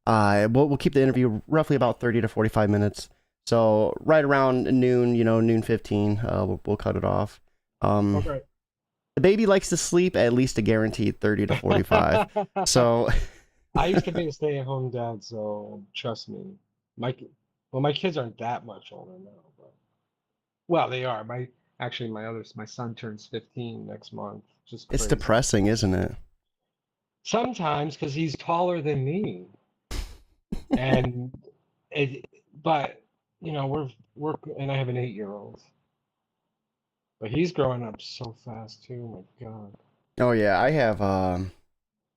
We'll keep the interview roughly about 30 to 45 minutes. So right around noon, noon 15, we'll cut it off. Um, Okay. the baby likes to sleep at least a guaranteed 30 to 45. So I used to be a stay-at-home dad, so trust me. My kids aren't that much older now, but well, they are. My son turns 15 next month, which is it's crazy. depressing, isn't it? Sometimes because he's taller than me, and it, but and I have an 8-year-old, but he's growing up so fast too. My God. Oh yeah, I have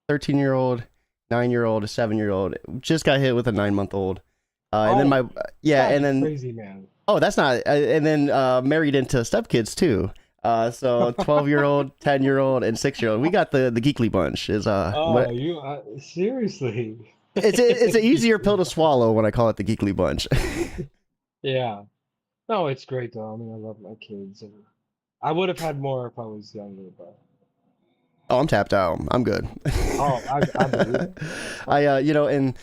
13-year-old, 9-year-old, a 7-year-old. Just got hit with a 9-month old. And then Oh, my yeah, stop! and You then crazy man. oh, that's not. And then married into stepkids too. So 12-year-old, 10-year-old, and 6-year-old. We got the geekly bunch. Is Oh, what you seriously? it's an easier pill to swallow when I call it the geekly bunch. Yeah. No, it's great though. I mean, I love my kids, and I would have had more if I was younger, but Oh, I'm tapped out. I'm good. oh, I believe it. And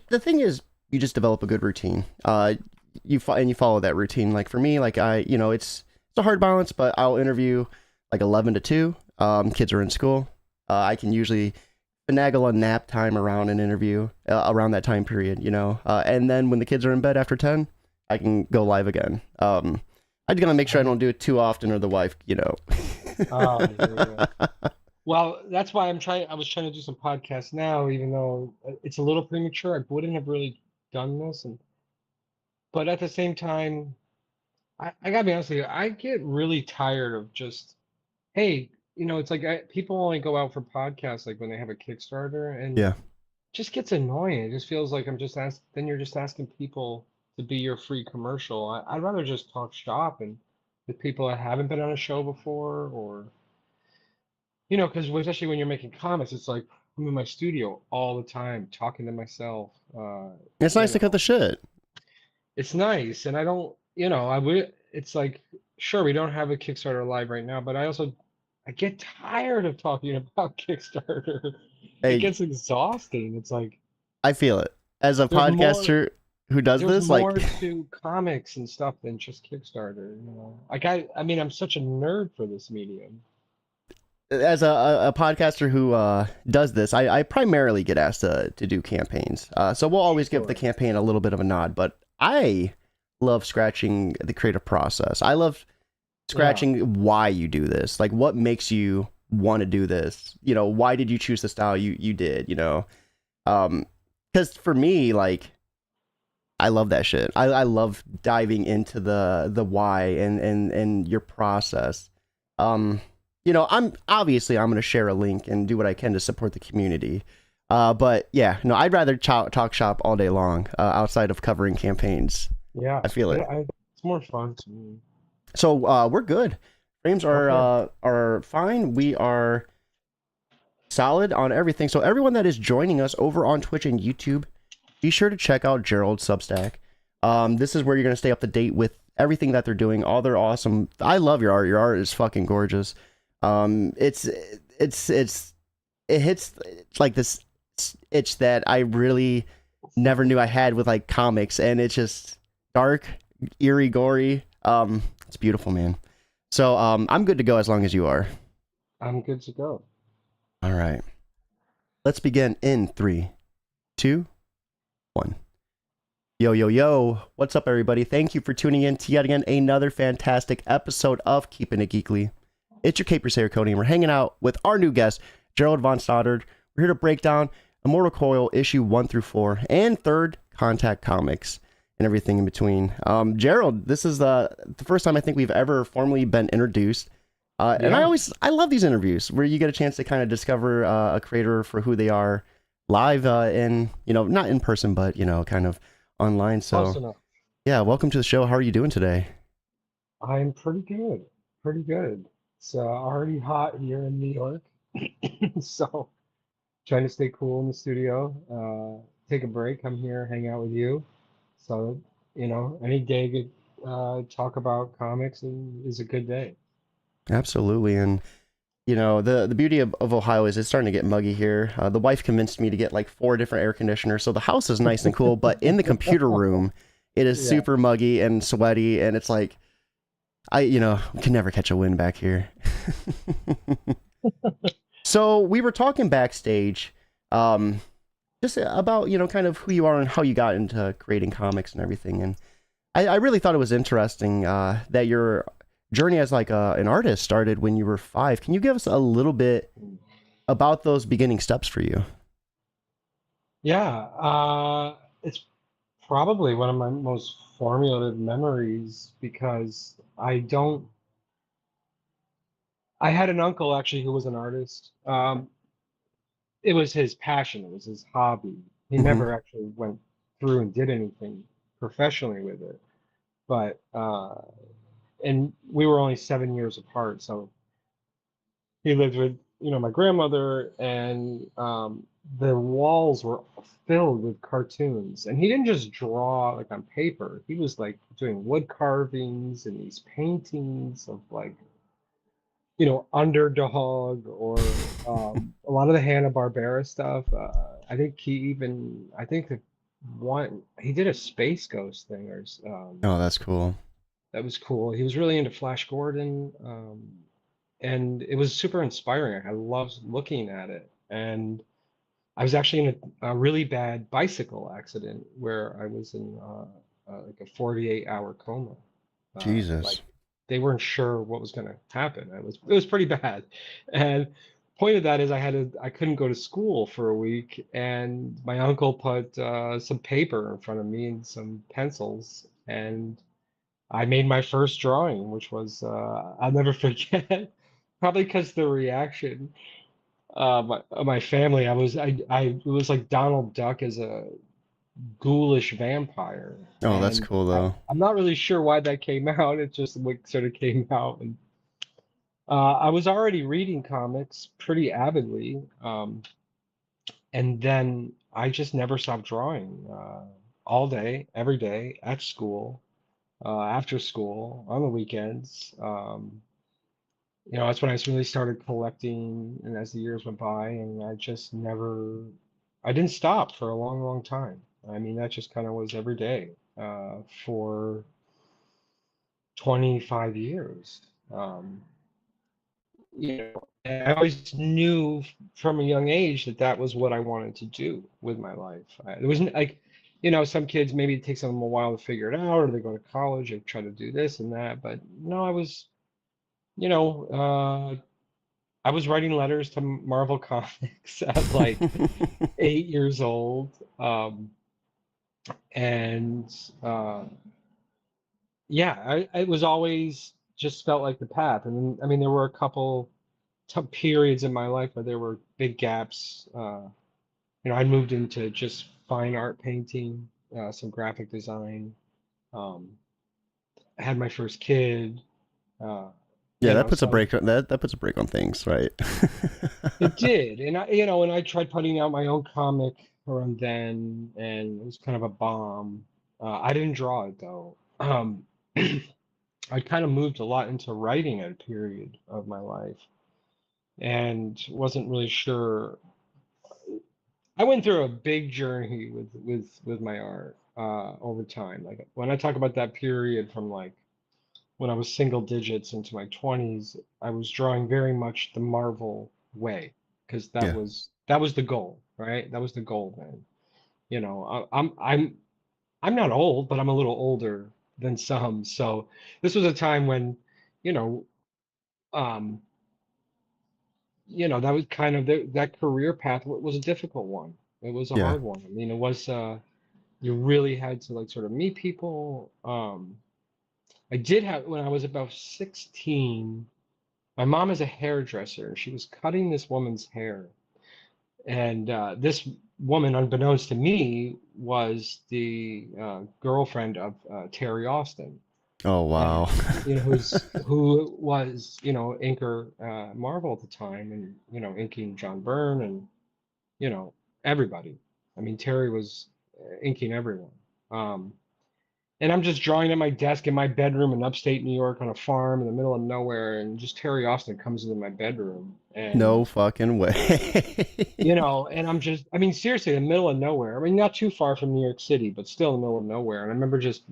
the thing is, you just develop a good routine. And you follow that routine. Like for me, like it's a hard balance, but I'll interview like 11 to 2. Kids are in school. I can usually finagle a nap time around an interview around that time period, and then when the kids are in bed after 10, I can go live again. I just gotta make sure I don't do it too often, or the wife. Oh, yeah. Well, that's why I was trying to do some podcasts now, even though it's a little premature. I wouldn't have really done this, but at the same time, I gotta be honest with you, I get really tired of just, hey, it's like people only go out for podcasts like when they have a Kickstarter, and Yeah. just gets annoying. It just feels like then you're just asking people to be your free commercial. I'd rather just talk shop and with people that haven't been on a show before, or because especially when you're making comics, it's like I'm in my studio all the time talking to myself. It's You nice to cut know, the shit. it's nice, and I don't, I would. It's like, sure, we don't have a Kickstarter live right now, but I get tired of talking about Kickstarter. It Hey, gets exhausting. It's like I feel it. As a there's more. podcaster who does There's this, like more to comics and stuff than just Kickstarter. Like I mean, I'm such a nerd for this medium. as a podcaster who does this, I primarily get asked to do campaigns. So we'll always give the Sure. campaign a little bit of a nod, but I love scratching the creative process. I love Yeah. scratching why you do this. Like what makes you want to do this? Why did you choose the style you did? Um, because for me, like I love that shit. I love diving into the why and your process. Um, I'm gonna share a link and do what I can to support the community. But yeah, no, I'd rather talk shop all day long outside of covering campaigns. Yeah. I feel it. It's more fun to me. So we're good. Frames Okay. are fine. We are solid on everything. So everyone that is joining us over on Twitch and YouTube, be sure to check out Gerald's Substack. This is where you're gonna stay up to date with everything that they're doing. All their awesome. I love your art. Your art is fucking gorgeous. It's it hits like this itch that I really never knew I had with like comics, and it's just dark, eerie, gory. It's beautiful, man. So I'm good to go as long as you are. I'm good to go. All right, let's begin in 3, 2, 1. Yo, yo, yo. What's up, everybody? Thank you for tuning in to yet again another fantastic episode of Keeping It Geekly. It's your Capers here, Cody, and we're hanging out with our new guest, Gerald von Stoddard. We're here to break down Immortal Coil issue 1 through 4 and Third Contact Comics and everything in between. Gerald, this is the first time I think we've ever formally been introduced. And Yeah. I love these interviews where you get a chance to kind of discover a creator for who they are live in, not in person, but, kind of online. Close So enough. yeah, welcome to the show. How are you doing today? I'm pretty good. Pretty good. It's already hot here in New York, so trying to stay cool in the studio. Take a break. Come here, hang out with you. So, any day to talk about comics is a good day. Absolutely. And You know, the beauty of Ohio is it's starting to get muggy here. The wife convinced me to get like 4 different air conditioners, so the house is nice and cool. But in the computer room, it is Yeah. super muggy and sweaty, and it's like can never catch a wind back here. So we were talking backstage, um, just about kind of who you are and how you got into creating comics and everything. And I really thought it was interesting that your journey as like an artist started when you were 5. Can you give us a little bit about those beginning steps for you? Yeah, it's probably one of my most formative memories because I had an uncle actually who was an artist. It was his passion, it was his hobby. He Hmm. never actually went through and did anything professionally with it. But and we were only 7 years apart, so he lived with my grandmother, and the walls were filled with cartoons, and he didn't just draw like on paper. He was like doing wood carvings and these paintings of like Underdog, or a lot of the Hanna-Barbera stuff. I think the one he did a Space Ghost thing, or Oh, that's cool. that was cool. He was really into Flash Gordon, and it was super inspiring. I loved looking at it. And I was actually in a really bad bicycle accident where I was in like a 48-hour coma. Like Jesus. they weren't sure what was going to happen. It was pretty bad. And point of that is I couldn't go to school for a week, and my uncle put some paper in front of me and some pencils, and I made my first drawing, which was I'll never forget. Probably because the reaction my family. I it was like Donald Duck as a ghoulish vampire, Oh, that's and cool though. I'm not really sure why that came out. It just like sort of came out, and I was already reading comics pretty avidly, and then I just never stopped drawing all day, every day at school, after school, on the weekends. That's when I really started collecting, and as the years went by, and I didn't stop for a long, long time. I mean, that just kind of was every day for 25 years. Um, and I always knew from a young age that that was what I wanted to do with my life. It wasn't like, some kids maybe it takes them a while to figure it out, or they go to college and try to do this and that. But no, you know, uh, I was writing letters to Marvel Comics at like 8 years old. And yeah, it was always just felt like the path. And then, I mean, there were a couple periods in my life where there were big gaps. I moved into just fine art painting, some graphic design. Um, I had my first kid, uh, Yeah, that puts a so break that puts a break on things, right? it did. And I tried putting out my own comic around then, and it was kind of a bomb. I didn't draw it though. I kind of moved a lot into writing at a period of my life, and wasn't really sure. I went through a big journey with my art over time. Like when I talk about that period from like when I was single digits into my 20s, I was drawing very much the Marvel way, because that Yeah. was that was the goal, right? That was the goal then. I'm not old, but I'm a little older than some. So this was a time when, you know, um, that was kind of that career path was a difficult one. It was a Yeah. hard one. I mean, it was you really had to like sort of meet people. I did have when I was about 16. My mom is a hairdresser. She was cutting this woman's hair, and this woman, unbeknownst to me, was the girlfriend of Terry Austin, Oh, and wow. who was inker Marvel at the time, and inking John Byrne, and you know everybody. I mean, Terry was inking everyone. Um, And I'm just drawing at my desk in my bedroom in upstate New York on a farm in the middle of nowhere, and just Terry Austin comes into my bedroom, No and fucking way. and I'm just, I mean, seriously, in the middle of nowhere. I mean, not too far from New York City, but still in the middle of nowhere. And I remember just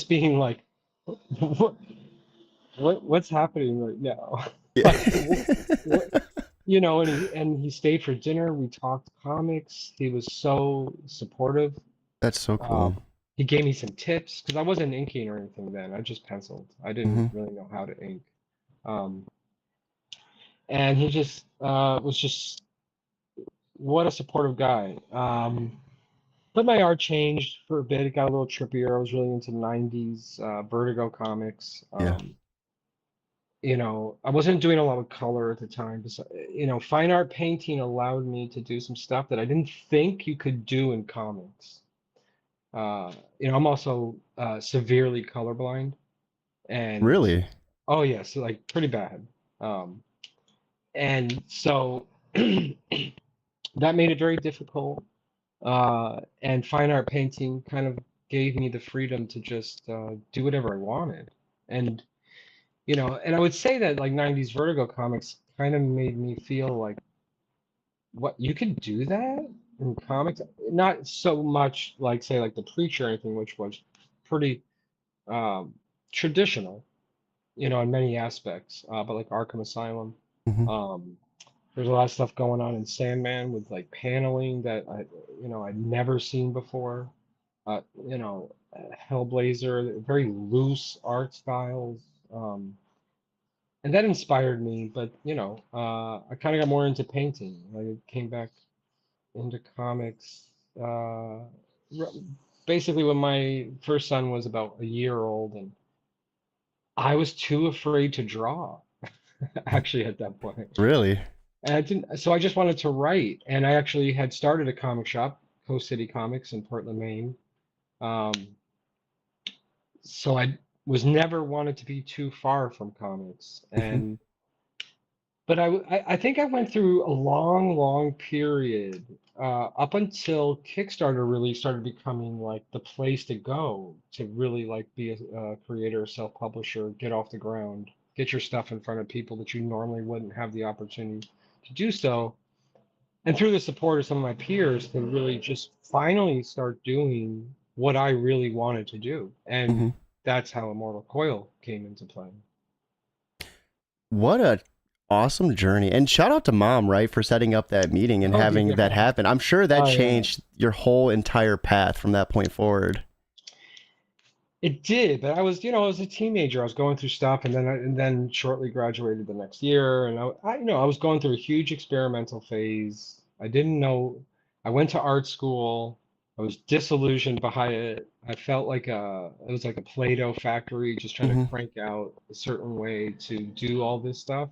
being like, what, what's happening right now? Yeah. Like, what, and he stayed for dinner. We talked comics. He was so supportive. That's so cool. He gave me some tips because I wasn't inking or anything then. I just penciled. I didn't Hmm. really know how to ink. Um, and he just was just what a supportive guy. But my art changed for a bit. It got a little trippier. I was really into 90s Vertigo comics. Yeah. I wasn't doing a lot of color at the time. Fine art painting allowed me to do some stuff that I didn't think you could do in comics. I'm also severely colorblind, and Really? oh yes, like pretty bad. Um, and so that made it very difficult. And fine art painting kind of gave me the freedom to just do whatever I wanted. And and I would say that like 90s Vertigo comics kind of made me feel like what you could do that in comics, not so much like say like The Preacher or anything, which was pretty um, traditional, in many aspects. But like Arkham Asylum, Hmm. um, there's a lot of stuff going on in Sandman with like paneling that I'd never seen before. Hellblazer, very loose art styles. Um, and that inspired me, but I kind of got more into painting. I came back into comics uh, r- basically when my first son was about a year old, and I was too afraid to draw actually at that point. Really? And I didn't, so I just wanted to write, and I actually had started a comic shop, Coast City Comics in Portland, Maine. Um, so I was never wanted to be too far from comics, Hmm. and but I think I went through a long, long period up until Kickstarter really started becoming like the place to go to really like be a creator, self-publisher, get off the ground, get your stuff in front of people that you normally wouldn't have the opportunity to do so. And through the support of some of my peers to really just finally start doing what I really wanted to do. And Hmm. that's how Immortal Coil came into play. What a awesome journey. And shout out to mom, right, for setting up that meeting and Oh having that yeah. happen. I'm sure that Oh yeah. changed your whole entire path from that point forward. It did, but I was a teenager. I was going through stuff, and then shortly graduated the next year, and I was going through a huge experimental phase. I didn't know. I went to art school. I was disillusioned by it. I felt like it was like a Play-Doh factory, just trying to Hmm. crank out a certain way to do all this stuff.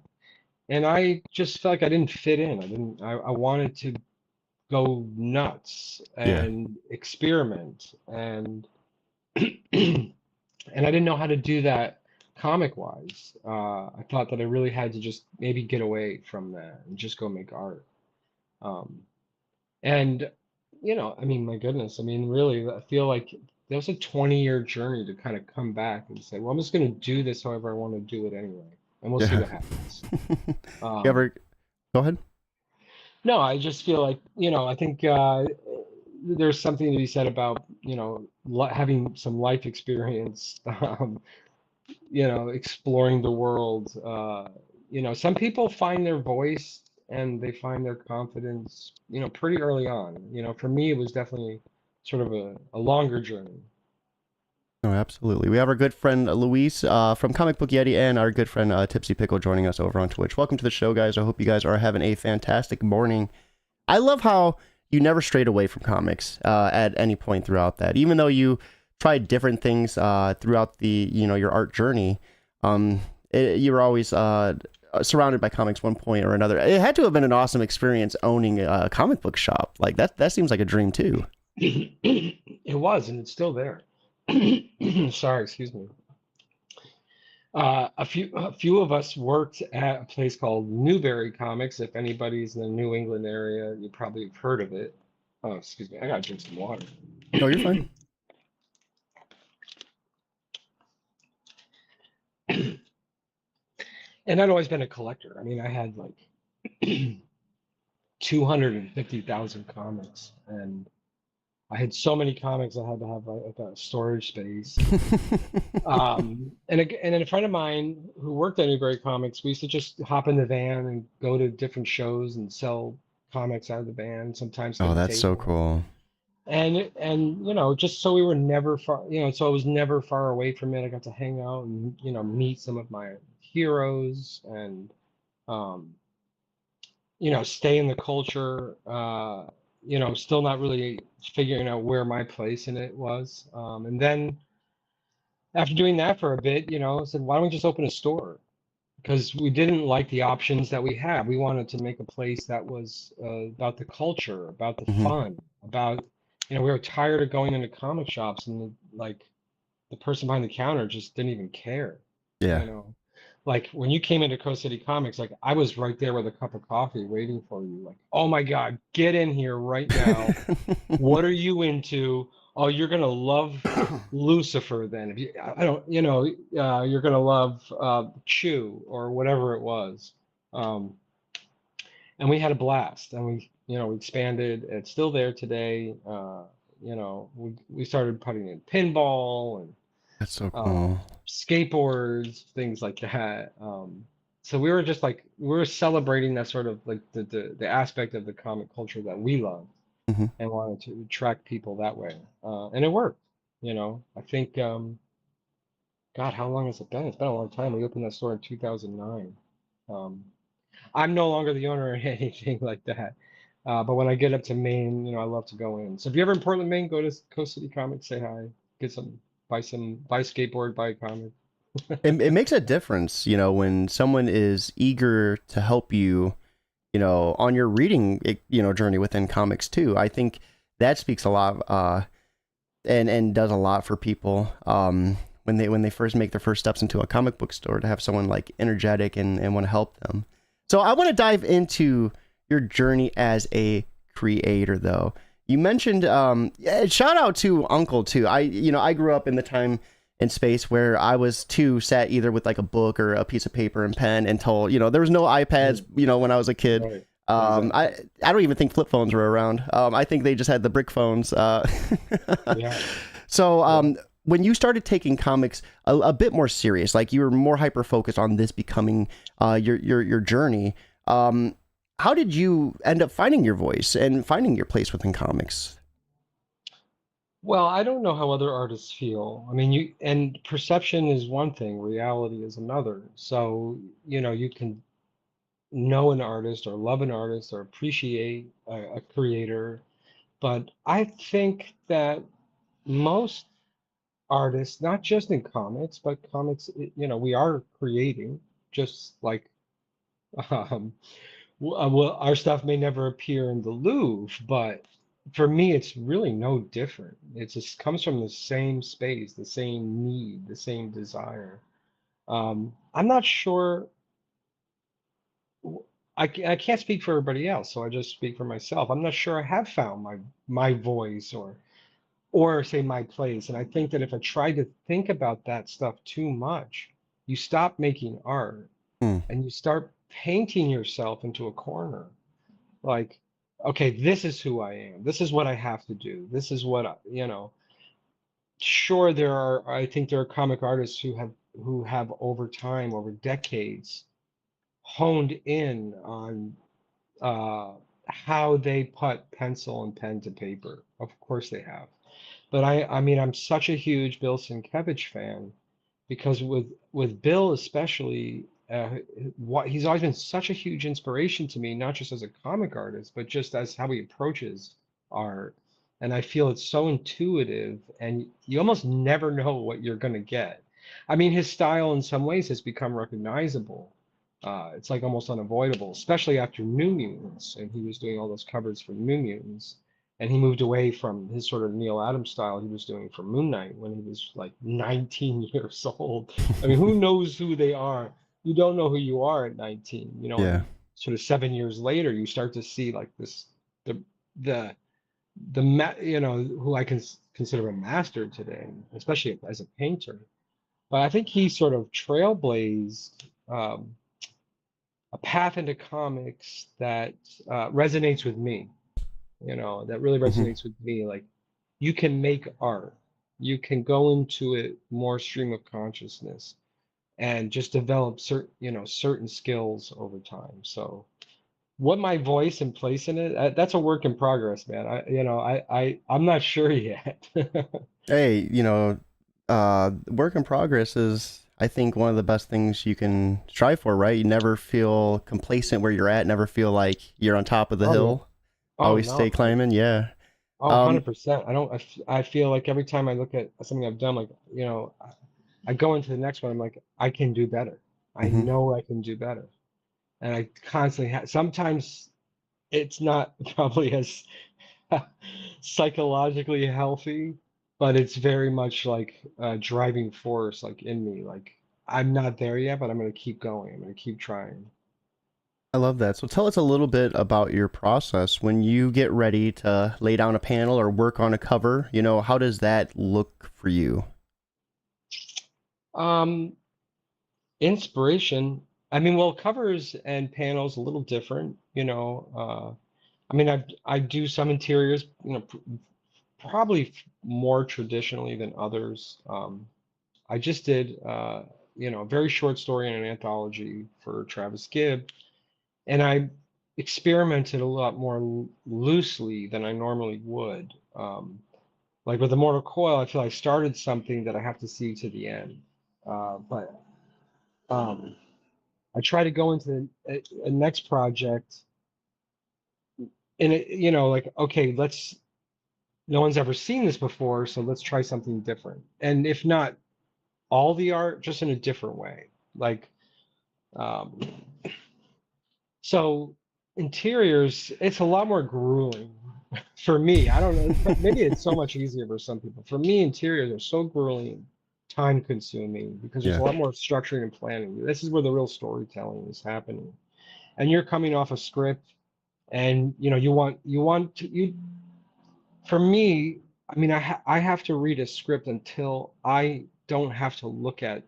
And I just felt like I didn't fit in. I didn't. I wanted to go nuts Yeah. and experiment and. And I didn't know how to do that comic wise. I thought that I really had to just maybe get away from that and just go make art. Um, and I mean, my goodness, I mean, really, I feel like that was a 20-year journey to kind of come back and say, well, I'm just going to do this however I want to do it anyway, and we'll see Yeah. what happens. You Um, ever go ahead? no, I just feel like, I think there's something to be said about, having some life experience. Exploring the world. Some people find their voice and they find their confidence, pretty early on. For me, it was definitely sort of a longer journey. No, absolutely. We have our good friend Luis from Comic Book Yeti and our good friend Tipsy Pickle joining us over on Twitch. Welcome to the show, guys. I hope you guys are having a fantastic morning. I love how you never strayed away from comics at any point throughout that, even though you tried different things throughout the your art journey. You were always surrounded by comics one point or another. It had to have been an awesome experience owning a comic book shop. Like that seems like a dream too. It was, and it's still there. Sorry, excuse me. A few of us worked at a place called Newberry Comics. If anybody's in the New England area, you probably have heard of it. Oh, excuse me, I gotta drink some water. No, you're fine. and I'd always been a collector. I mean, I had like 250,000 comics, and I had so many comics I had to have like a storage space. And then a friend of mine who worked at Newberry Comics, we used to just hop in the van and go to different shows and sell comics out of the van, sometimes get Oh, a that's so table. cool. And you know, just so we were never far, you know, so I was never far away from it. I got to hang out and, you know, meet some of my heroes and um, you know, stay in the culture, you know, still not really figuring out where my place in it was. And then after doing that for a bit, you know, I said, why don't we just open a store? Because we didn't like the options that we had. We wanted to make a place that was about the culture, about the Hmm. fun, about, you know, we were tired of going into comic shops and like the person behind the counter just didn't even care, Yeah. you know. Like when you came into Coast City Comics, like I was right there with a cup of coffee waiting for you. Like, oh my God, get in here right now. What are you into? Oh, you're gonna love Lucifer then. If you, I don't, you know, you're gonna love Chew or whatever it was. Um, and we had a blast, and we, you know, we expanded. It's still there today. You know, we started putting in pinball and That's so uh, cool. skateboards, things like that. So we were just like we were celebrating that sort of like the aspect of the comic culture that we love Hmm. and wanted to attract people that way. And it worked. You know, I think, God, how long has it been? It's been a long time. We opened that store in 2009. Um, I'm no longer the owner or anything like that. But when I get up to Maine, you know, I love to go in. So if you're ever in Portland, Maine, go to Coast City Comics, say hi, get buy skateboard, buy a comic. It makes a difference, you know, when someone is eager to help you, you know, on your reading, you know, journey within comics too. I think that speaks a lot, and does a lot for people. When they first make their first steps into a comic book store, to have someone like energetic and want to help them. So I want to dive into your journey as a creator, though. You mentioned, yeah, shout out to Uncle too. I grew up in the time and space where I was too sat either with like a book or a piece of paper and pen until, you know, there was no iPads, you know, when I was a kid. Right. Exactly. I don't even think flip phones were around. I think they just had the brick phones. Yeah. So, Yeah. when you started taking comics a bit more serious, like you were more hyper focused on this becoming your journey, how did you end up finding your voice and finding your place within comics? Well, I don't know how other artists feel. I mean, you and perception is one thing, reality is another. So, you know, you can know an artist or love an artist or appreciate a creator, but I think that most artists, not just in comics, but comics, you know, we are creating, just like um, well, our stuff may never appear in the Louvre, but for me, it's really no different. It just comes from the same space, the same need, the same desire. I'm not sure. I can't speak for everybody else, so I just speak for myself. I'm not sure I have found my voice or say my place. And I think that if I try to think about that stuff too much, you stop making art Hmm. and you start painting yourself into a corner. Like, okay, this is who I am. This is what I have to do. This is what I, you know. Sure, I think there are comic artists who have over time, over decades, honed in on uh, how they put pencil and pen to paper. Of course they have. But I mean, I'm such a huge Bill Sienkiewicz fan because with Bill especially, what he's always been such a huge inspiration to me, not just as a comic artist, but just as how he approaches art. And I feel it's so intuitive, and you almost never know what you're going to get. I mean, his style in some ways has become recognizable. It's like almost unavoidable, especially after New Mutants, and he was doing all those covers for New Mutants, and he moved away from his sort of Neil Adams style he was doing for Moon Knight when he was like 19 years old. I mean, who knows who they are? You don't know who you are at 19, you know, Yeah. and sort of 7 years later, you start to see like this, the, the, you know, who I can consider a master today, especially as a painter. But I think he sort of trailblazed. a path into comics that resonates with me, that really Hmm. resonates with me. Like, you can make art, you can go into it more stream of consciousness and just develop certain skills over time. So what my voice and place in it, that's a work in progress, man. I'm not sure yet. Hey, work in progress is, I think, one of the best things you can strive for, right? You never feel complacent where you're at, never feel like you're on top of the Oh yeah. hill. Oh Always stay no. climbing, yeah. Oh, Um, 100%. I don't, I feel like every time I look at something I've done, like, I go into the next one, I'm like, I can do better. I mhm. know I can do better. And I constantly have, sometimes it's not probably as psychologically healthy, but it's very much like a driving force, like in me. Like, I'm not there yet, but I'm going to keep going. I'm going to keep trying. I love that. So tell us a little bit about your process when you get ready to lay down a panel or work on a cover. How does that look for you? Um, Inspiration. I mean, well, covers and panels a little different, I mean, I do some interiors, probably more traditionally than others. I just did, a very short story in an anthology for Travis Gibb, and I experimented a lot more loosely than I normally would. Like with Immortal Coil, I feel I started something that I have to see to the end. But um, I try to go into a next project, and like, okay, no one's ever seen this before, so let's try something different. And if not all the art, just in a different way. Like, um, so interiors, it's a lot more grueling for me. I don't know, maybe it's so much easier for some people. For me, interiors are so grueling, time consuming, because there's Yeah. a lot more structuring and planning. This is where the real storytelling is happening. And you're coming off a script, and you for me, I mean, I have to read a script until I don't have to look at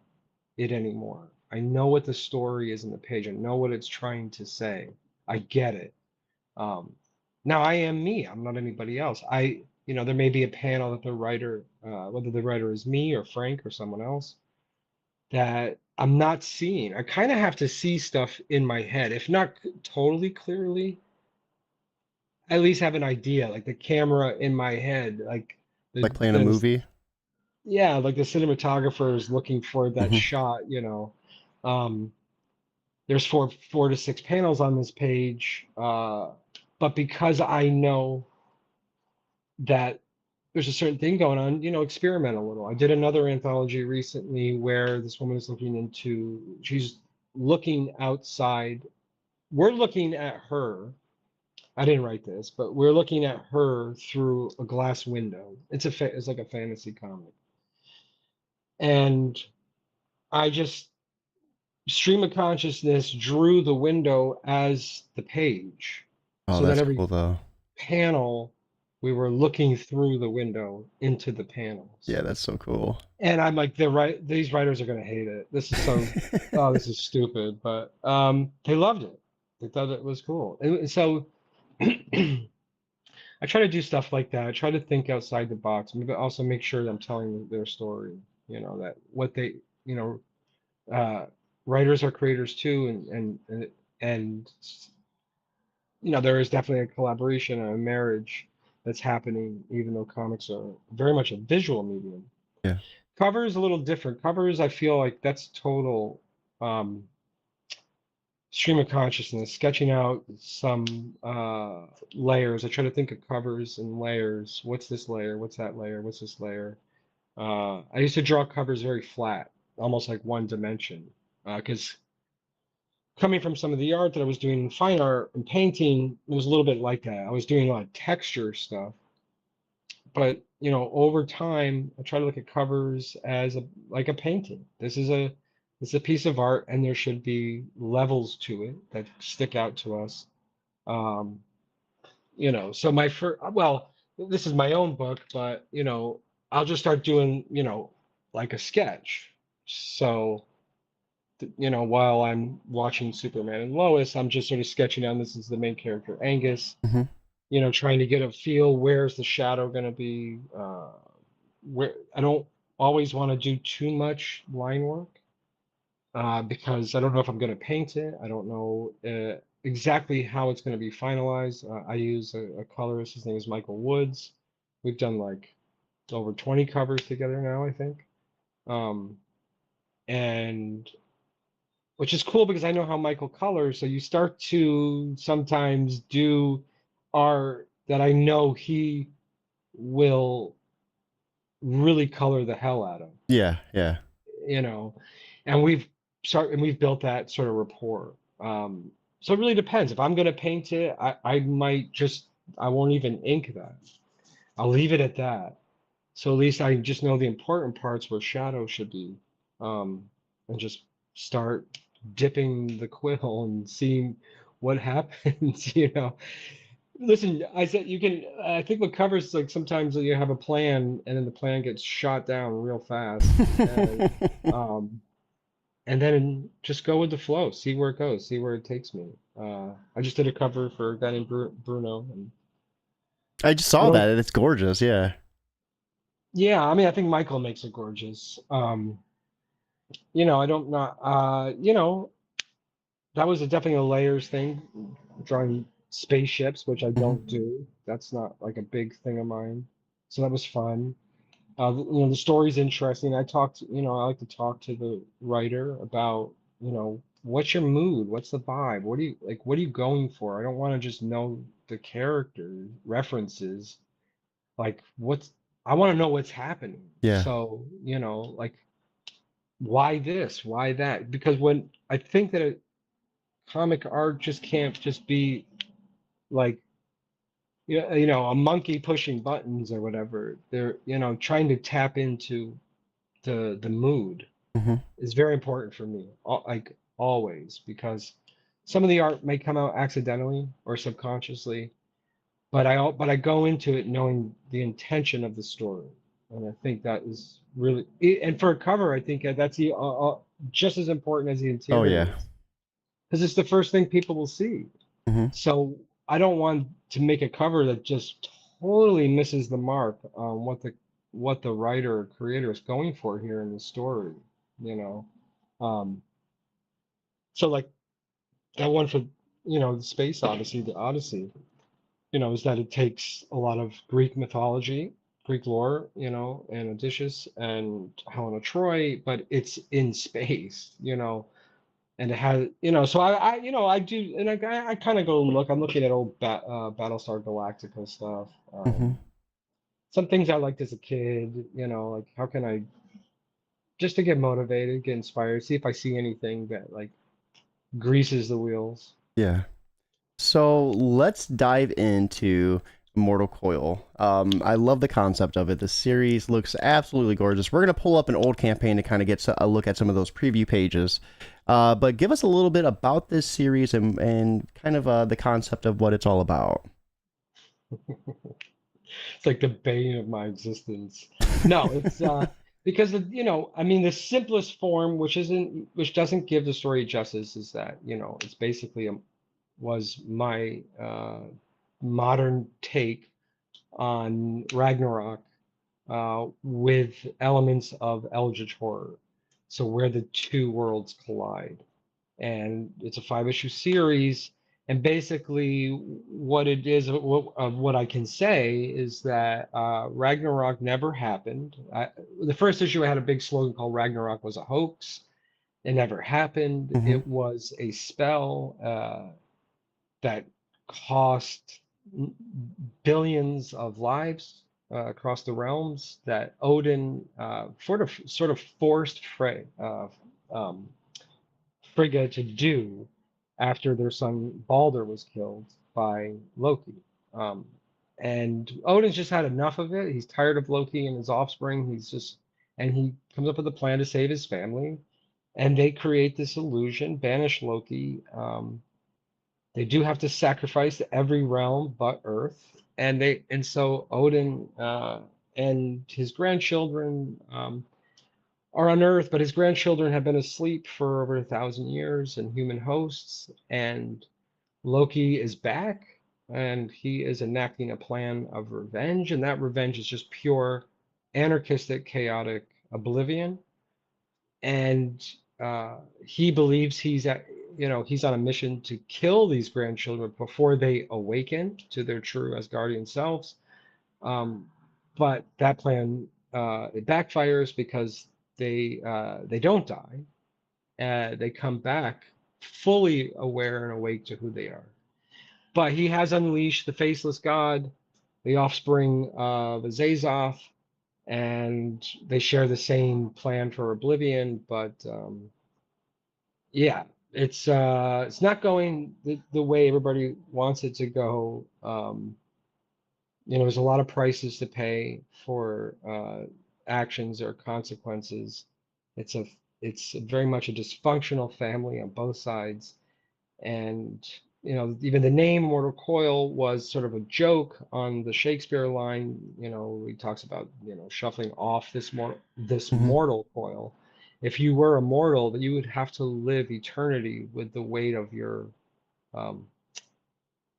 it anymore. I know what the story is in the page. I know what it's trying to say. I get it. Um, Now I am me. I'm not anybody else. There may be a panel that the writer, whether the writer is me or Frank or someone else, that I'm not seeing. I kind of have to see stuff in my head, if not totally clearly, at least have an idea, like the camera in my head, like Like the playing a the movie? yeah, like the cinematographer is looking for that Hmm. shot. Um, there's four to six panels on this page, but because I know that there's a certain thing going on, experiment a little. I did another anthology recently where this woman is she's looking outside. We're looking at her. I didn't write this, but we're looking at her through a glass window. It's like a fantasy comic, and I just stream of consciousness drew the window as the page, Oh, so that that's every cool though. panel we were looking through the window into the panels. Yeah, that's so cool. And I'm like, these writers are gonna hate it. Oh, this is stupid. But they loved it. They thought it was cool. And so I try to do stuff like that. I try to think outside the box, but also make sure that I'm telling their story. That what they, you know, uh, writers are creators too, and there is definitely a collaboration and a marriage that's happening, even though comics are very much a visual medium. Yeah. Cover is a little different. Covers, I feel like that's total um, stream of consciousness, sketching out some layers. I try to think of covers and layers. What's this layer? What's that layer? What's this layer? I used to draw covers very flat, almost like one dimension, because coming from some of the art that I was doing in fine art and painting, it was a little bit like that. I was doing a lot of texture stuff, but over time, I try to look at covers as like a painting. This is a piece of art, and there should be levels to it that stick out to us. Um, so my first, well, this is my own book, but I'll just start doing, like a sketch. So while I'm watching Superman and Lois, I'm just sort of sketching down, this is the main character, Angus, Hmm. trying to get a feel, where's the shadow going to be, where I don't always want to do too much line work, because I don't know if I'm going to paint it. I don't know exactly how it's going to be finalized. I use a colorist. His name is Michael Woods. We've done like over 20 covers together now, I think. Um, and which is cool because I know how Michael colors. So you start to sometimes do art that I know he will really color the hell out of, Yeah, yeah, you know, and we've built that sort of rapport. So it really depends. If I'm going to paint it, I might just, I won't even ink that. I'll leave it at that. So at least I just know the important parts where shadow should be, and just start dipping the quill and seeing what happens, Listen, I said you can. I think what covers like sometimes you have a plan and then the plan gets shot down real fast, um, and then just go with the flow, see where it goes, see where it takes me. I just did a cover for a guy named Bruno, and I just I saw don't. that. It's gorgeous. Yeah. Yeah, I mean, I think Michael makes it gorgeous. I don't not. That was definitely a layers thing, drawing spaceships, which I Hmm. don't do. That's not like a big thing of mine. So that was fun. The story's interesting. I like to talk to the writer about, what's your mood? What's the vibe? What are you going for? I don't want to just know the character references. Like, I want to know what's happening. Yeah. So, like, why this? Why that? Because when I think that comic art just can't just be like, a monkey pushing buttons or whatever. They're, trying to tap into the mood Hmm. is very important for me, like always, because some of the art may come out accidentally or subconsciously, but I go into it knowing the intention of the story, and I think that is really, and for a cover, I think that's just as important as the Oh yeah. interiors, because it's the first thing people will see. Hmm. So I don't want to make a cover that just totally misses the mark on what the writer or creator is going for here in the story, you know. Um, so like that one for the Space Odyssey, the Odyssey, is that it takes a lot of Greek mythology, Greek lore, and Odysseus and Helena Troy, but it's in space, and it has, so I do, and I kind of go look. I'm looking at old Battlestar Galactica stuff. Hmm. Some things I liked as a kid, like how can I just to get motivated, get inspired, see if I see anything that like greases the wheels. Yeah. So let's dive into Immortal Coil. I love the concept of it. The series looks absolutely gorgeous. We're gonna pull up an old campaign to kind of get a look at some of those preview pages. But give us a little bit about this series and kind of the concept of what it's all about. It's like the bane of my existence. No, it's because I mean, the simplest form, which doesn't give the story justice, is that it's basically was my modern take on Ragnarok, with elements of Eldritch horror. So where the two worlds collide, and it's a 5-issue series. And basically, what it is, what I can say is that Ragnarok never happened. The first issue I had a big slogan called "Ragnarok was a hoax." It never happened. Hmm. It was a spell that cost billions of lives across the realms. That Odin sort of forced um, Frigga to do after their son Balder was killed by Loki. Um, and Odin's just had enough of it. He's tired of Loki and his offspring. And he comes up with a plan to save his family. And they create this illusion, banish Loki. They do have to sacrifice every realm but Earth. And so Odin and his grandchildren are on Earth, but his grandchildren have been asleep for over 1,000 years in human hosts, and Loki is back, and he is enacting a plan of revenge, and that revenge is just pure anarchistic, chaotic oblivion. And he believes he's on a mission to kill these grandchildren before they awaken to their true Asgardian selves. Um, but that plan it backfires because they don't die. They come back fully aware and awake to who they are. But he has unleashed the faceless god, the offspring of Azazoth, and they share the same plan for oblivion. But yeah, it's not going the way everybody wants it to go. There's a lot of prices to pay for actions or consequences. It's a it's very much a dysfunctional family on both sides, and even the name Immortal Coil was sort of a joke on the Shakespeare line. He talks about shuffling off this Hmm. mortal coil. If you were immortal, that you would have to live eternity with the weight of your um,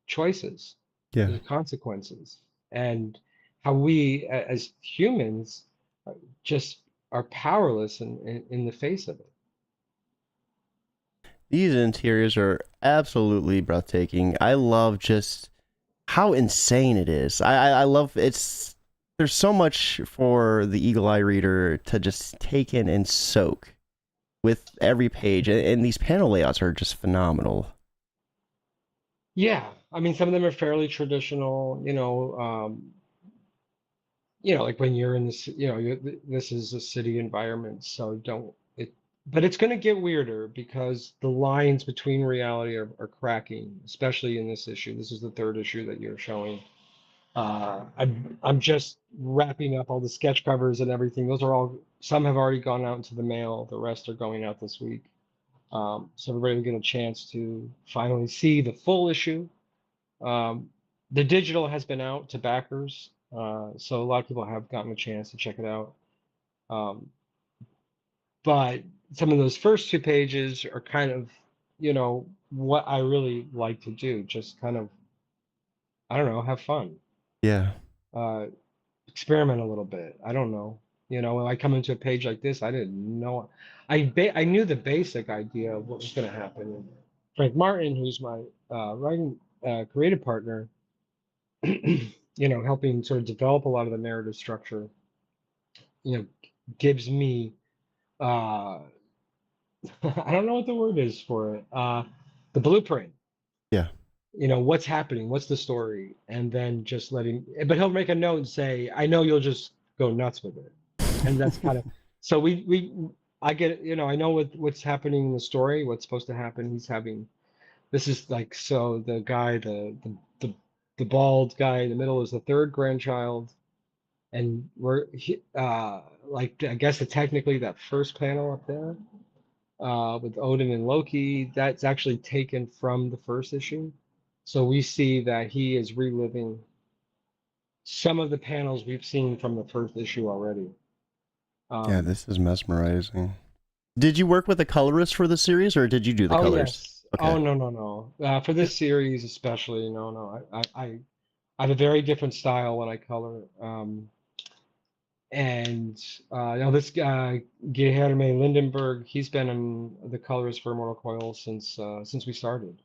choices, Yeah. the consequences, and how we as humans just are powerless in the face of it. These interiors are absolutely breathtaking. I love just how insane it is. I love it's there's so much for the eagle eye reader to just take in and soak with every page, and these panel layouts are just phenomenal. Yeah, I mean, some of them are fairly traditional, like when you're in this, this is a city environment, so don't it, but it's going to get weirder because the lines between reality are cracking, especially in this issue. This is the third issue that you're showing. I'm just wrapping up all the sketch covers and everything. Those are all, some have already gone out into the mail. The rest are going out this week. So everybody will get a chance to finally see the full issue. Um, the digital has been out to backers, so a lot of people have gotten a chance to check it out. Um, but some of those first two pages are kind of, what I really like to do. Just kind of, I don't know, have fun, Yeah. uh, experiment a little bit. I don't know. When I come into a page like this, I didn't know. I knew the basic idea of what was going to happen. And Frank Martin, who's my writing creative partner, helping sort of develop a lot of the narrative structure, you know, gives me uh I don't know what the word is for it. The blueprint. Yeah. What's happening, what's the story, and then just letting but he'll make a note and say, I know you'll just go nuts with it. And that's kind of so we I get I know what's happening in the story, what's supposed to happen. He's having this is like so the guy the bald guy in the middle is the third grandchild. And like I guess technically that first panel up there with Odin and Loki, that's actually taken from the first issue. So we see that he is reliving some of the panels we've seen from the first issue already. Yeah, Um, this is mesmerizing. Did you work with a colorist for the series, or did you do the oh colors? yes. Okay. Oh no no no. For this series especially, no no. I have a very different style when I color. And this guy Guilherme Lindenberg, he's been in the colors for Immortal Coil since we started.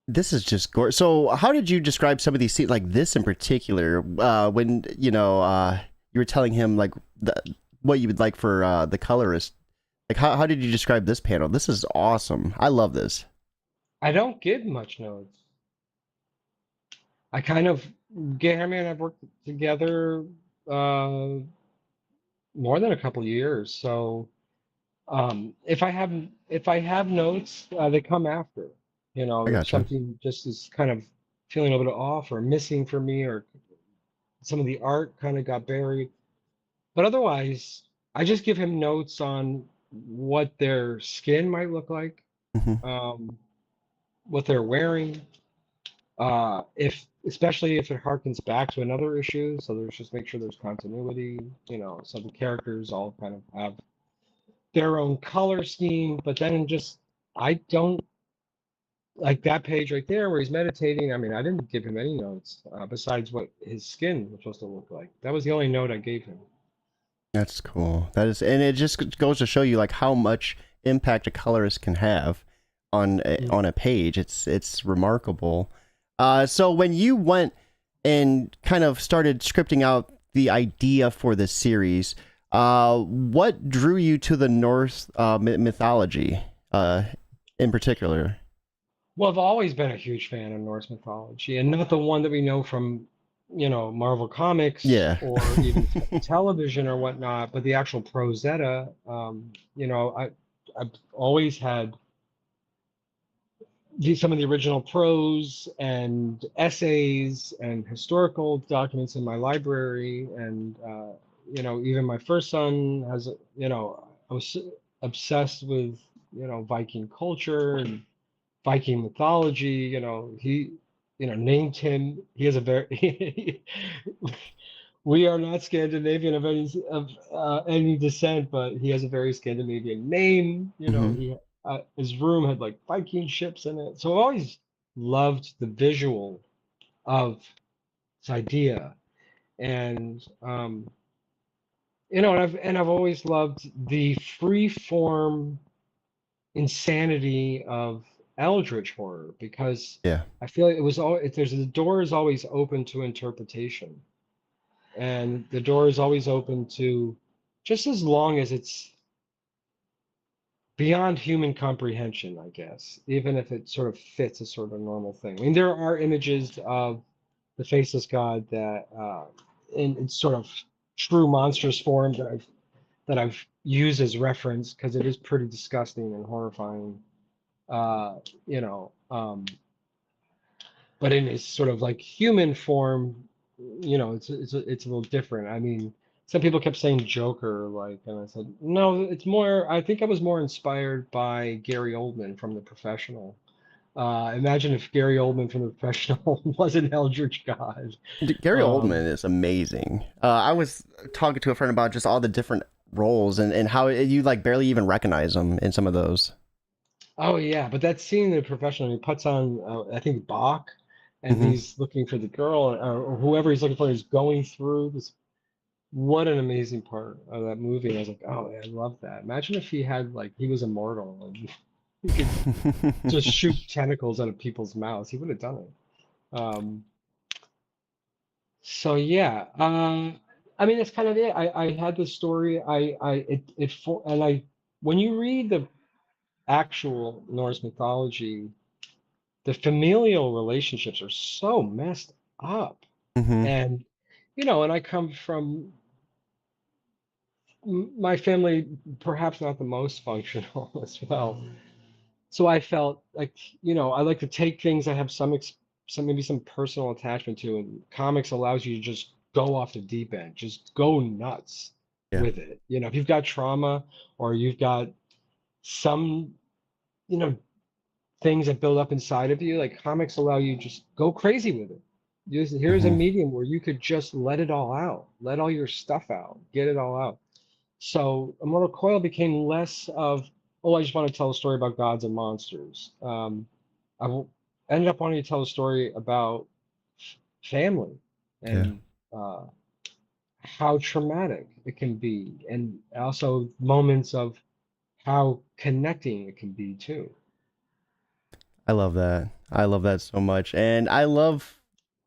This is just gorgeous. So, how did you describe some of these scenes, like this in particular, when you were telling him like what you would like for the colorist? Like, how did you describe this panel? This is awesome. I love this. I don't give much notes. I kind of Guilherme and I've worked together uh, more than a couple years, so if I have notes, they come after. I If gotcha. something just is kind of feeling a little bit off or missing for me, or some of the art kind of got buried. But otherwise, I just give him notes on what their skin might look like, Hmm. um, what they're wearing, If especially if it harkens back to another issue, so there's just make sure there's continuity, so the characters all kind of have their own color scheme, but then just I don't like that page right there where he's meditating. I mean, I didn't give him any notes besides what his skin was supposed to look like. That was the only note I gave him. That's cool. That is, and it just goes to show you like how much impact a colorist can have on a page. It's remarkable. So when you went and kind of started scripting out the idea for this series, what drew you to the Norse mythology in particular? Well, I've always been a huge fan of Norse mythology, and not the one that we know from, Marvel Comics Yeah. or even television or whatnot, but the actual Prozetta. I've always had some of the original prose and essays and historical documents in my library, and even my first son has, I was obsessed with, Viking culture and Viking mythology. He, named him. He has a very. We are not Scandinavian of any descent, but he has a very Scandinavian name. Hmm. His room had like Viking ships in it. So I always loved the visual of this idea, and and I've always loved the free form insanity of eldritch horror, because Yeah. I feel like it was all if there's the door is always open to interpretation, and the door is always open to, just as long as it's beyond human comprehension, I guess, even if it sort of fits a sort of normal thing. I mean, there are images of the faceless god that in sort of true monstrous form that I've used as reference, because it is pretty disgusting and horrifying. uh, you know, um, but in its sort of like human form, it's a little different. I mean, some people kept saying Joker, like, and I said no. It's more. I think I was more inspired by Gary Oldman from The Professional. Imagine if Gary Oldman from The Professional was an Eldritch God. Gary Um, Oldman is amazing. I was talking to a friend about just all the different roles and how you like barely even recognize him in some of those. oh yeah, but that scene in The Professional, he puts on, I think Bach, and Hmm. he's looking for the girl, or whoever he's looking for is going through this. What an amazing part of that movie. And I was like, oh, I love that. Imagine if he had, like, he was immortal and he could just shoot tentacles out of people's mouths. He would have done it. So yeah, I mean, that's kind of it. I had this story. And when you read the actual Norse mythology, the familial relationships are so messed up. Hmm. And, and I come from my family, perhaps not the most functional as well. So I felt like, I like to take things I have some maybe some personal attachment to, and comics allows you to just go off the deep end, just go nuts Yeah. with it. If you've got trauma, or you've got some, you know, things that build up inside of you, like, comics allow you just go crazy with it. Here's a Hmm. medium where you could just let it all out, let all your stuff out, get it all out. So Immortal Coil became less of, oh, I just want to tell a story about gods and monsters. Ended up wanting to tell a story about family, Yeah. and uh, how traumatic it can be, and also moments of how connecting it can be too. I love that. I love that so much. And I love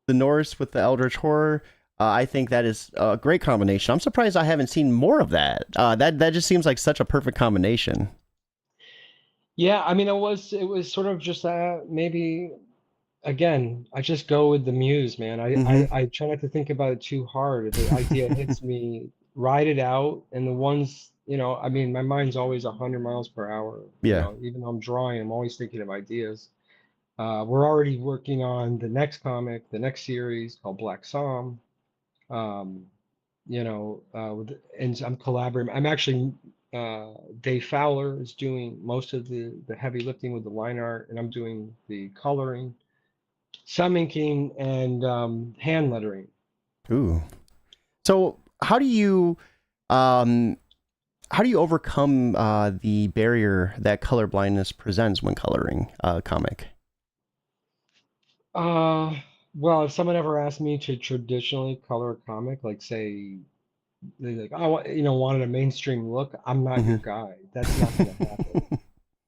the Norse with the Eldritch horror. I think that is a great combination. I'm surprised I haven't seen more of that. That just seems like such a perfect combination. Yeah, I mean, it was sort of just maybe, again, I just go with the muse, man. I, Hmm. I I try not to think about it too hard. If the idea hits me, ride it out. And the ones, I mean, my mind's always 100 miles per hour. Yeah. Even though I'm drawing, I'm always thinking of ideas. We're already working on the next comic, the next series called Black Psalm. Um, and I'm collaborating. I'm actually, Dave Fowler is doing most of the heavy lifting with the line art, and I'm doing the coloring. some inking, and hand lettering. Ooh. So um how do you overcome the barrier that color blindness presents when coloring a comic? Uh, well, if someone ever asked me to traditionally color a comic, like say they like, wanted a mainstream look, I'm not your Hmm. guy. That's not going to happen.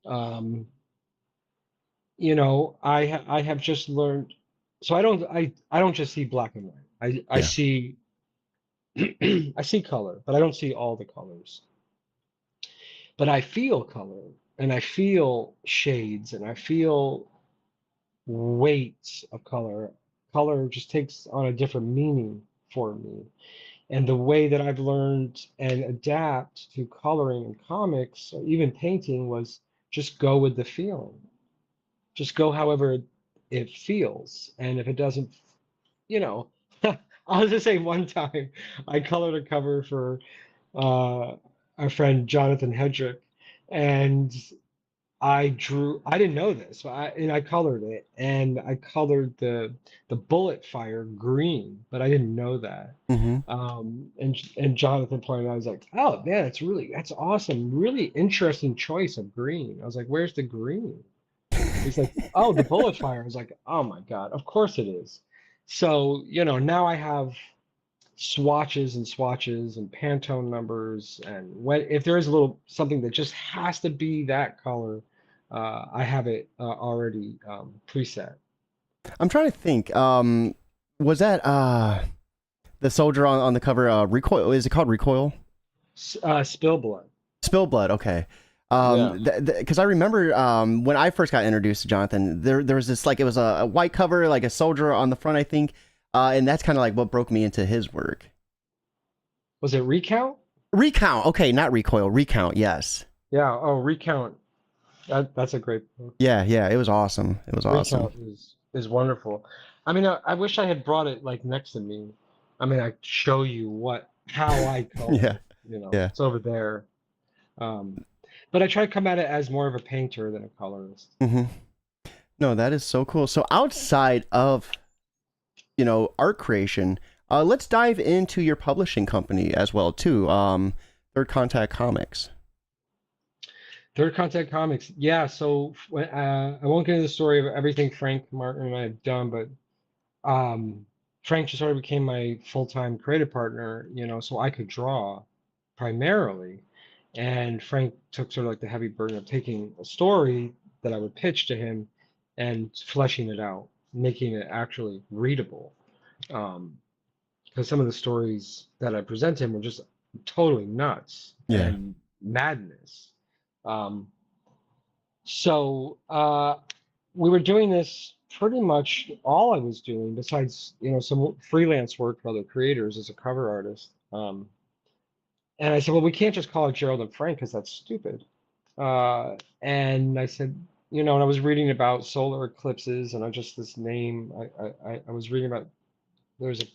Um, I have just learned, so I don't just see black and white. I Yeah. see I see color, but I don't see all the colors. But I feel color, and I feel shades, and I feel weights of color. Color just takes on a different meaning for me. And the way that I've learned and adapt to coloring in comics or even painting was just go with the feeling. Just go however it feels. And if it doesn't, you know, I'll just say one time I colored a cover for uh, our friend Jonathan Hedrick, and I didn't know this, and I colored it, and I colored the bullet fire green, but I didn't know that. Hmm. And Jonathan pointed out, I was like, oh man, that's awesome, really interesting choice of green. I was like, where's the green? He's like, oh, the bullet fire. I was like, oh my God, of course it is. So, now I have swatches and swatches and Pantone numbers, and when if there is a little something that just has to be that color, I have it already preset. I'm trying to think. Was that the soldier on the cover? Recoil? Is it called Recoil? Spill blood. Spill Blood. Okay. Yeah. Because I remember when I first got introduced to Jonathan, there was this like it was a white cover, like a soldier on the front, I think, and that's kind of like what broke me into his work. Was it Recount? Recount. Okay, not Recoil. Recount. Yes. Yeah. Oh, Recount. That's a great book. Yeah. Yeah. It was awesome. It was awesome. Recount is wonderful. I mean, I wish I had brought it like next to me. I mean, I show you how I color. Yeah. Yeah. It's over there. Um, but I try to come at it as more of a painter than a colorist. Hmm. No, that is so cool. So outside of art creation, let's dive into your publishing company as well too. Third Contact Comics. Third Contact Comics. Yeah, so I won't get into the story of everything Frank Martin and I have done, but Frank just sort of became my full-time creative partner, so I could draw primarily. And Frank took sort of like the heavy burden of taking a story that I would pitch to him and fleshing it out, making it actually readable. Because some of the stories that I present him were just totally nuts Yeah. and madness. Um, so we were doing this pretty much all I was doing, besides some freelance work for other creators as a cover artist. And I said, well, we can't just call it Gerald and Frank because that's stupid. And I said, and I was reading about solar eclipses, and I just this name. I was reading about there's a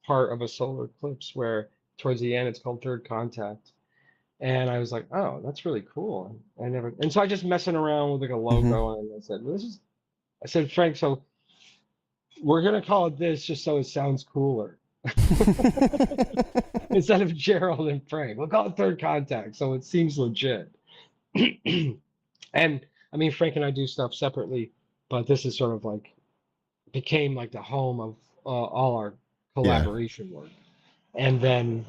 part of a solar eclipse where towards the end it's called third contact. And I was like, oh, that's really cool. And so I just messing around with like a Hmm. logo, and I said, Frank, so we're gonna call it this just so it sounds cooler. Instead of Gerald and Frank, we'll call it third contact so it seems legit. And I mean, Frank and I do stuff separately, but this is sort of like became like the home of all our Yeah. collaboration work. And then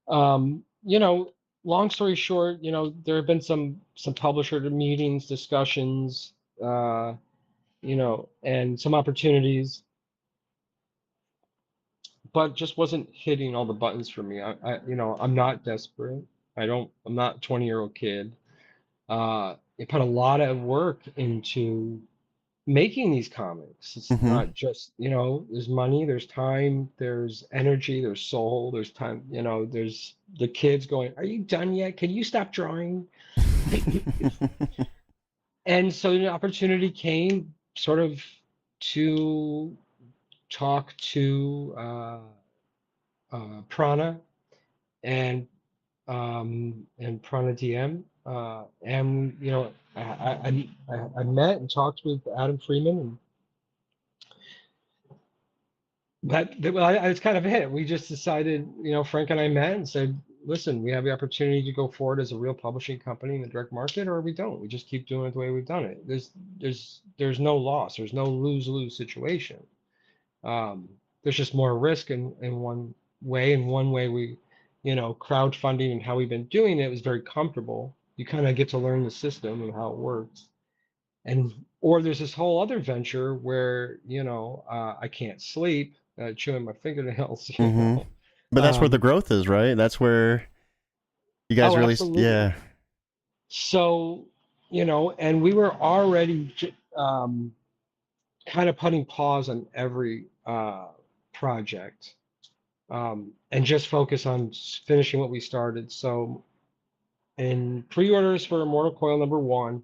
Um, you know, long story short, there have been some publisher meetings, discussions, and some opportunities, but just wasn't hitting all the buttons for me. I'm not desperate. I'm not a 20-year-old kid. It put a lot of work into making these comics. It's Hmm. not just, there's money, there's time, there's energy, there's soul, there's time, there's the kids going, are you done yet? Can you stop drawing? And so the opportunity came sort of to talk to Prana and Prana DM. And I met and talked with Adam Freeman, It's kind of it. We just decided, Frank and I met and said, listen, we have the opportunity to go forward as a real publishing company in the direct market, or we don't. We just keep doing it the way we've done it. There's no loss. There's no lose-lose situation. Um, there's just more risk in one way. In one way, crowdfunding and how we've been doing it was very comfortable. You kind of get to learn the system and how it works. And or there's this whole other venture where, I can't sleep, chewing my fingernails, Mm-hmm. But that's where the Um, growth is, right? That's where you guys oh, really, absolutely. yeah. So, and we were already kind of putting pause on every project, and just focus on finishing what we started. So, in pre-orders for Immortal Coil #1,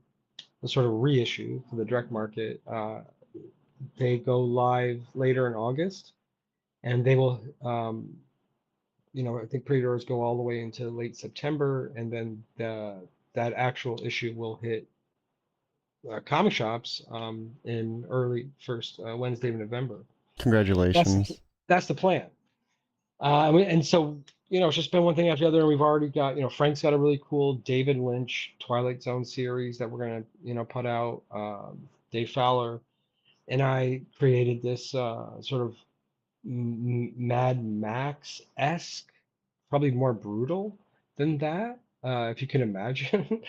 the sort of reissue for the direct market, they go live later in August, and they will, I think pre-orders go all the way into late September, and then that actual issue will hit comic shops in early first Wednesday of November. That's the, Congratulations. that's the plan. And so, it's just been one thing after the other, and we've already got, Frank's got a really cool David Lynch Twilight Zone series that we're gonna, put out. Dave Fowler and I created this sort of Mad Max-esque, probably more brutal than that, if you can imagine,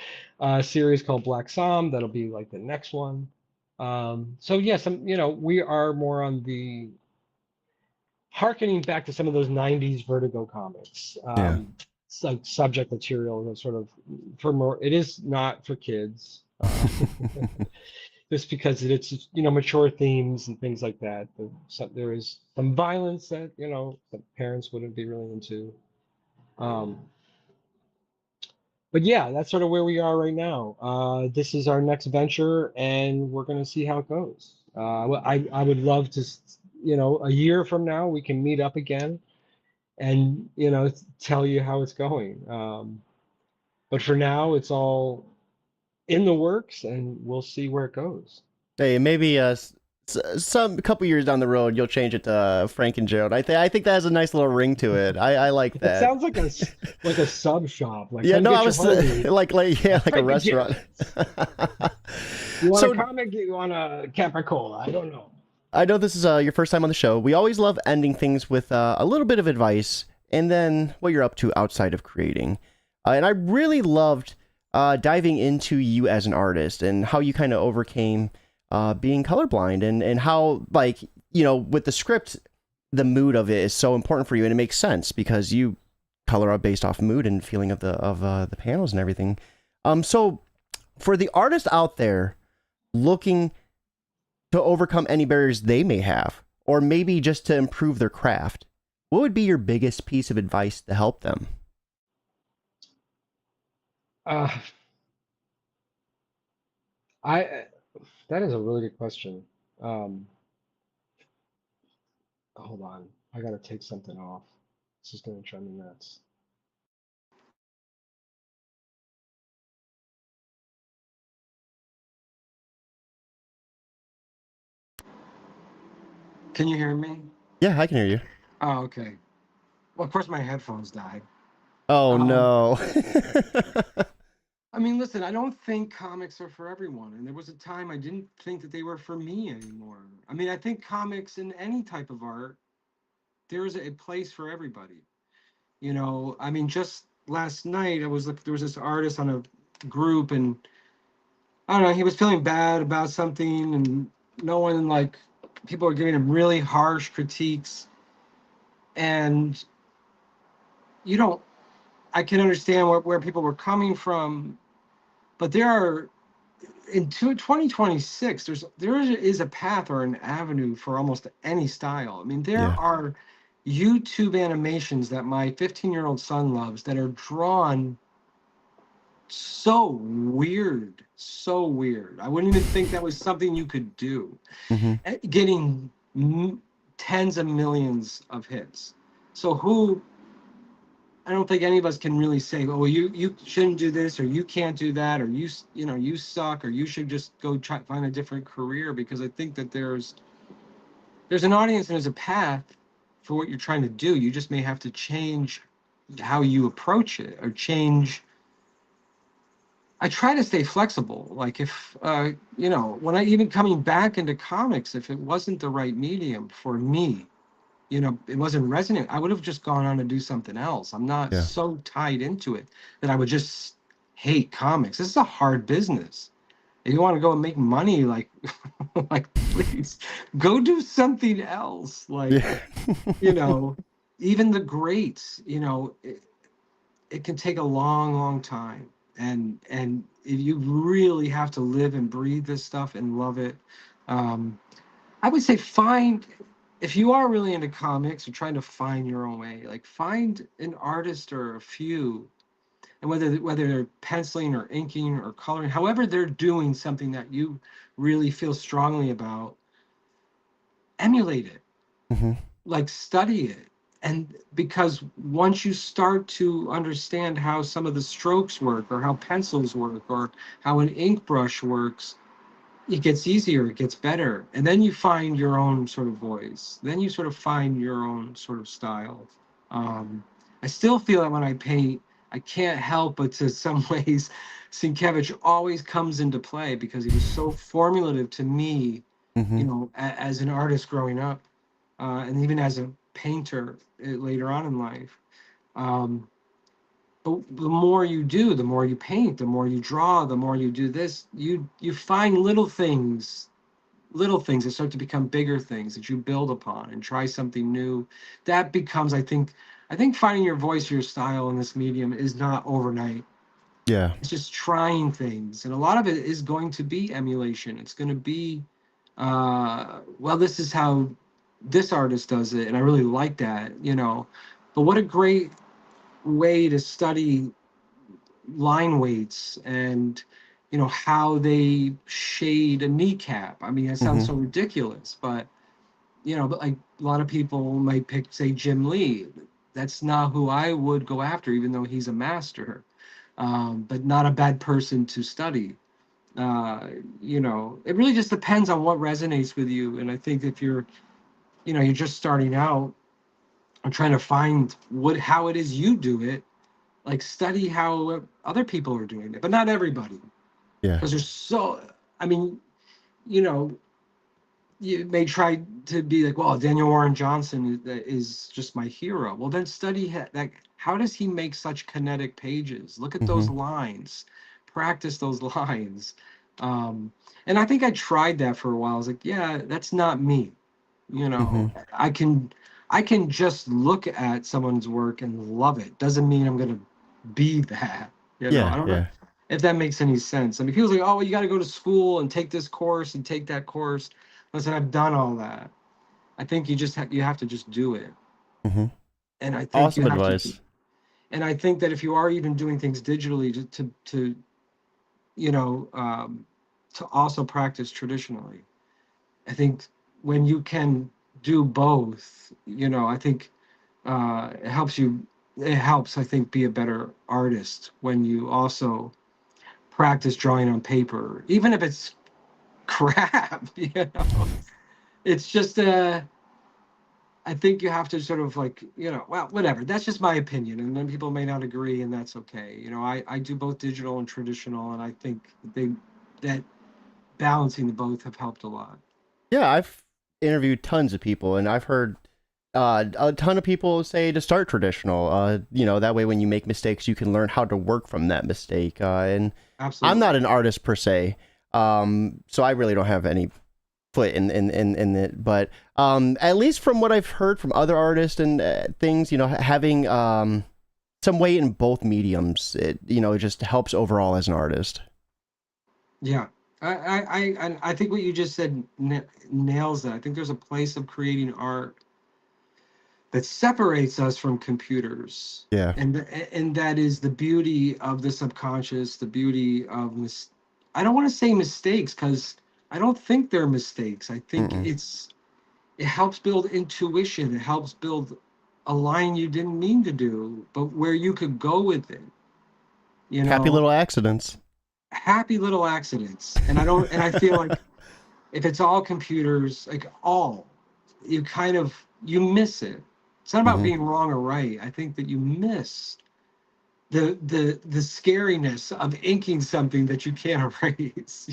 series called Black Psalm. That'll be like the next one. So yes, we are more on the harkening back to some of those 90s Vertigo comics. Yeah. It's like subject material that sort of for more, it is not for kids. Just because it's mature themes and things like that. There is some violence that that parents wouldn't be really into. Um, but yeah, that's sort of where we are right now. This is our next venture, and we're going to see how it goes. I would love to, a year from now we can meet up again and tell you how it's going. But for now, it's all in the works, and we'll see where it goes. Hey, maybe some couple years down the road you'll change it to Frank and Gerald. I think that has a nice little ring to it. I like It that. sounds like a sub shop. Like, Yeah, come no, I get your was homies. like yeah, like a Frank and restaurant. Gerald's. You want a So comic? You want a capricola? I don't know. I know this is your first time on the show. We always love ending things with a little bit of advice and then what you're up to outside of creating. And I really loved diving into you as an artist and how you kind of overcame being colorblind and how, like, with the script, the mood of it is so important for you. And it makes sense because you color are based off mood and feeling of the panels and everything. So for the artist out there looking to overcome any barriers they may have, or maybe just to improve their craft, what would be your biggest piece of advice to help them? Uh, I that is a really good question. Um, Hold on, I gotta take something off. This is gonna drive me nuts. Can you hear me? Yeah, I can hear you. Oh, okay. Well, of course my headphones died. Oh Um, no. I mean, listen, I don't think comics are for everyone, and there was a time I didn't think that they were for me anymore. I mean, I think comics and any type of art, there is a place for everybody. I mean, just last night there was this artist on a group, and I don't know, he was feeling bad about something, and no one like people were giving him really harsh critiques, and you don't. I can understand where people were coming from, but there are in 2026 there is a path or an avenue for almost any style. I mean, there Yeah. are YouTube animations that my 15-year-old son loves that are drawn so weird. I wouldn't even think that was something you could do. Hmm. Getting tens of millions of hits. So who I don't think any of us can really say, oh, you shouldn't do this, or you can't do that, or you suck, or you should just go find a different career, because I think that there's an audience and there's a path, for what you're trying to do. You just may have to change how you approach it, or change. I try to stay flexible. Like if, when I even coming back into comics, if it wasn't the right medium for me, it wasn't resonant, I would have just gone on to do something else. I'm not Yeah. so tied into it that I would just hate comics. This is a hard business. If you want to go and make money, like, like, please go do something else. Like, Yeah. even the greats, it can take a long, long time. And if you really have to live and breathe this stuff and love it, I would say if you are really into comics or trying to find your own way, like find an artist or a few, and whether they're penciling or inking or coloring, however they're doing something that you really feel strongly about, emulate it, Hmm. like study it. And because once you start to understand how some of the strokes work, or how pencils work, or how an ink brush works, it gets easier, it gets better. And then you find your own sort of voice. Then you sort of find your own sort of style. Um, I still feel that when I paint, I can't help but to some ways, Sienkiewicz always comes into play because he was so formulative to me, Hmm. as an artist growing up, and even as a painter later on in life. Um, but the more you do, the more you paint, the more you draw, the more you do this, you find little things that start to become bigger things that you build upon and try something new. That becomes, I think finding your voice, your style in this medium is not overnight. Yeah. It's just trying things, and a lot of it is going to be emulation. It's going to be, well, this is how this artist does it, and I really like that. But what a great way to study line weights, and how they shade a kneecap. I mean, it sounds Hmm. so ridiculous, but like a lot of people might pick, say, Jim Lee. That's not who I would go after, even though he's a master. But not a bad person to study. It really just depends on what resonates with you. And I think if you're just starting out and trying to find how it is you do it, like study how other people are doing it, but not everybody, Yeah. because I mean, you know, you may try to be like, well, Daniel Warren Johnson is just my hero. Well, then study how does he make such kinetic pages? Look at those Hmm. lines, practice those lines. Um, and I think I tried that for a while. I was like, yeah, that's not me. You Hmm. know, I can just look at someone's work and love it. Doesn't mean I'm gonna be that. I Yeah. don't know Yeah. if that makes any sense. I mean, people's like, oh, well, you got to go to school and take this course and take that course. Listen, I've done all that. I think you have to just do it. Hmm. And I think you Awesome have to. advice. And I think that if you are even doing things digitally, to you know to also practice traditionally, I think when you can do both, I think it helps you. It helps, I think, be a better artist when you also practice drawing on paper, even if it's crap. It's just I think you have to sort of like, well, whatever. That's just my opinion, and then people may not agree, and that's okay. I do both digital and traditional, and I think that balancing the both have helped a lot. Yeah, I've interviewed tons of people, and I've heard a ton of people say to start traditional. That way when you make mistakes, you can learn how to work from that mistake. And I'm not Absolutely. an artist per se, so I really don't have any foot in it. But at least from what I've heard from other artists and things, having some weight in both mediums, it just helps overall as an artist. Yeah. I think what you just said nails that. I think there's a place of creating art that separates us from computers, Yeah. and that is the beauty of the subconscious, the beauty of I don't want to say mistakes, because I don't think they're mistakes. I think Mm-mm. it helps build intuition. It helps build a line you didn't mean to do, but where you could go with it. You Happy know, little accidents. happy little accidents. And I feel like if it's all computers, like you miss it. It's not about being wrong or right. I think that you miss the scariness of inking something that you can't erase.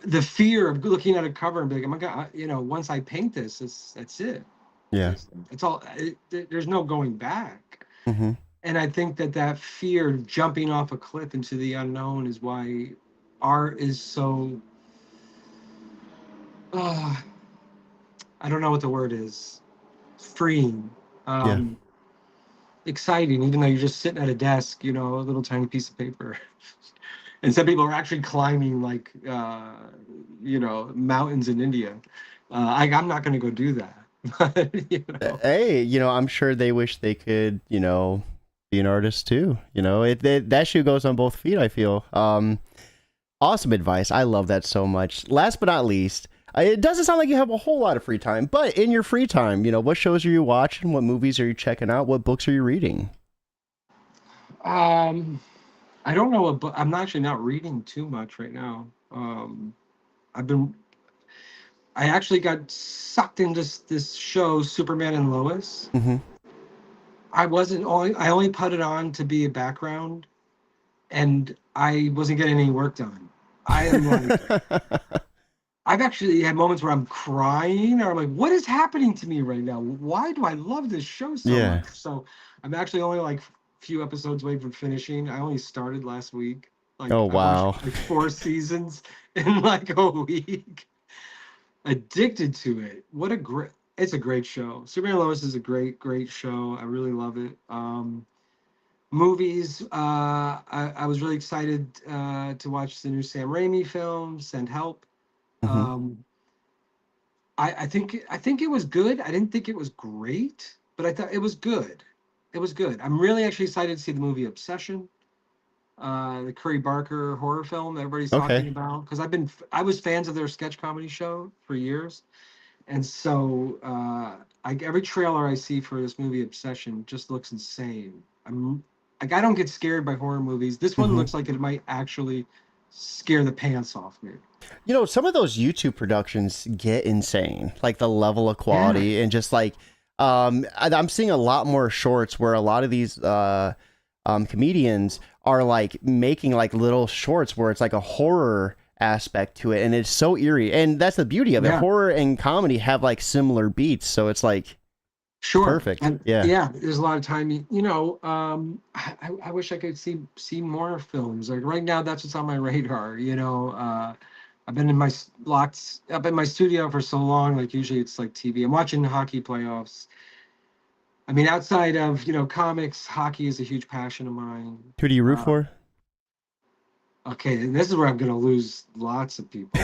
The fear of looking at a cover and being like, oh my God, once I paint this, that's it. Yeah. It's all. There's no going back. Mm-hmm. And I think that fear of jumping off a cliff into the unknown is why art is so. I don't know what the word is. Freeing. Yeah. Exciting, even though you're just sitting at a desk, a little tiny piece of paper. And some people are actually climbing like mountains in India. I'm not going to go do that. But, Hey, I'm sure they wish they could, be an artist too. That shoe goes on both feet, I feel. Awesome advice. I love that so much. Last but not least, it doesn't sound like you have a whole lot of free time, but in your free time, what shows are you watching? What movies are you checking out? What books are you reading? I don't know what book. I'm actually not reading too much right now. I actually got sucked into this show, Superman and Lois. Mm-hmm. I only put it on to be a background, and I wasn't getting any work done. I am like, I've actually had moments where I'm crying, or I'm like, what is happening to me right now? Why do I love this show so much? So I'm actually only like few episodes away from finishing. I only started last week. Oh, wow. I watched like 4 seasons in like a week. Addicted to it. It's a great show. Superman and Lois is a great show. I really love it. Movies, I was really excited to watch the new Sam Raimi film, Send Help. I think it was good. I didn't think it was great, but I thought it was good. It was good. I'm really actually excited to see the movie Obsession, the Curry Barker horror film that everybody's talking about, because I was fans of their sketch comedy show for years, and so every trailer I see for this movie Obsession just looks insane. I don't get scared by horror movies. This one looks like it might actually scare the pants off me. Some of those YouTube productions get insane, like the level of quality and just like, I'm seeing a lot more shorts where a lot of these comedians are like making like little shorts where it's like a horror aspect to it, and it's so eerie. And that's the beauty of it. Horror and comedy have like similar beats, so it's like perfect. And, there's a lot of time. I wish I could see more films. Like right now, that's what's on my radar. I've been locked up in my studio for so long. Like usually it's like TV. I'm watching the hockey playoffs. I mean, outside of comics, hockey is a huge passion of mine. Who do you root for? Okay, and this is where I'm gonna lose lots of people.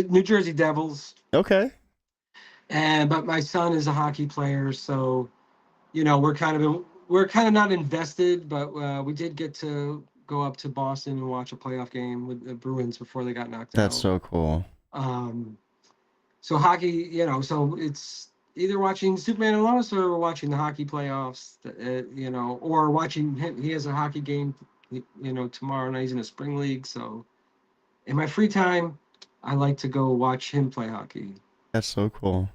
New Jersey Devils. Okay. But my son is a hockey player, so we're kind of not invested, but we did get to go up to Boston and watch a playoff game with the Bruins before they got knocked out. That's so cool. So hockey, so it's either watching Superman and Lois or watching the hockey playoffs, or watching him. He has a hockey game, tomorrow night. He's in a spring league. So in my free time, I like to go watch him play hockey. That's so cool.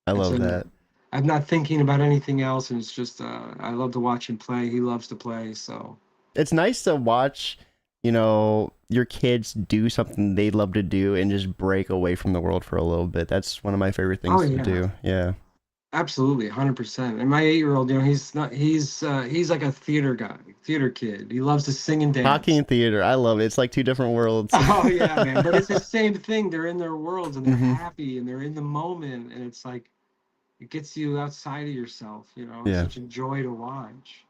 I love that. I'm not thinking about anything else, and it's just I love to watch him play. He loves to play, so it's nice to watch, your kids do something they love to do and just break away from the world for a little bit. That's one of my favorite things to do. Yeah. Absolutely, 100%. And my 8-year-old, he's like a theater kid. He loves to sing and dance. Hockey and theater, I love it. It's like two different worlds. Oh yeah, man. But it's the same thing. They're in their worlds and they're happy and they're in the moment, and it's like it gets you outside of yourself. It's such a joy to watch.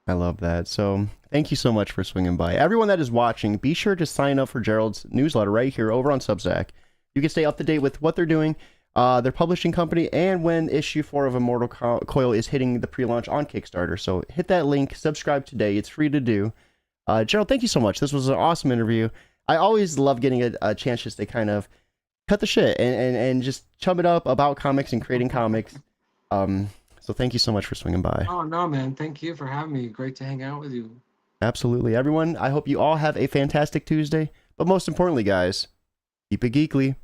I love that. So thank you so much for swinging by. Everyone that is watching, be sure to sign up for Gerald's newsletter right here over on Substack. You can stay up to date with what they're doing, their publishing company, and when issue 4 of Immortal Coil is hitting the pre-launch on Kickstarter. So hit that link, subscribe today. It's free to do. Gerald, thank you so much. This was an awesome interview. I always love getting a chance just to kind of cut the shit and just chum it up about comics and creating comics. So thank you so much for swinging by. Oh, no, man. Thank you for having me. Great to hang out with you. Absolutely. Everyone, I hope you all have a fantastic Tuesday. But most importantly, guys, keep it geekly.